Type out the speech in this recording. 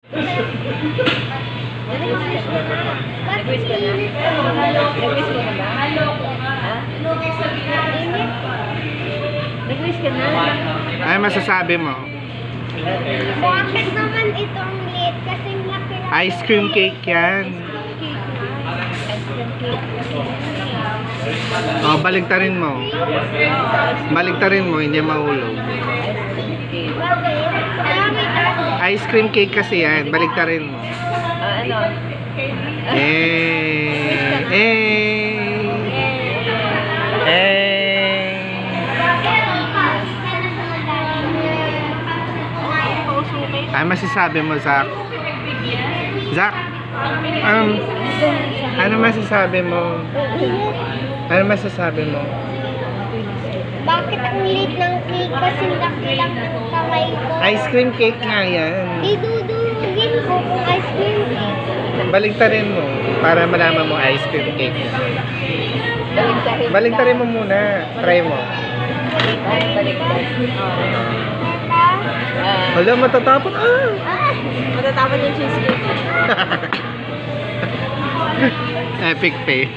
Nag-wish ko na. Nag-wish ko na? Nag-wish ko na ba? Ha? Nag-wish ka na? Ay, masasabi mo? Bakit naman itong late? Kasi laki lang. Ice cream cake yan. Ice cream cake. Oh, baligtarin mo. Baligtarin mo, hindi mahulog. Ice cream cake kasi yan. Baligtarin mo. Ano? Eh. Ay, masasabi mo, Zach? Zach? Ano masasabi mo? Ano masasabi mo? Bakit ang late ng cake? Kasi laki lang ng kamay ko. Ice cream cake nga yan. Idudugin ko kung ice cream cake. Baligtarin mo para malaman mo ice cream cake. Baligtarin mo muna. Try mo. Balik-balik. Wala, matatapon. Matatapon yung cheesecake. Epic fail.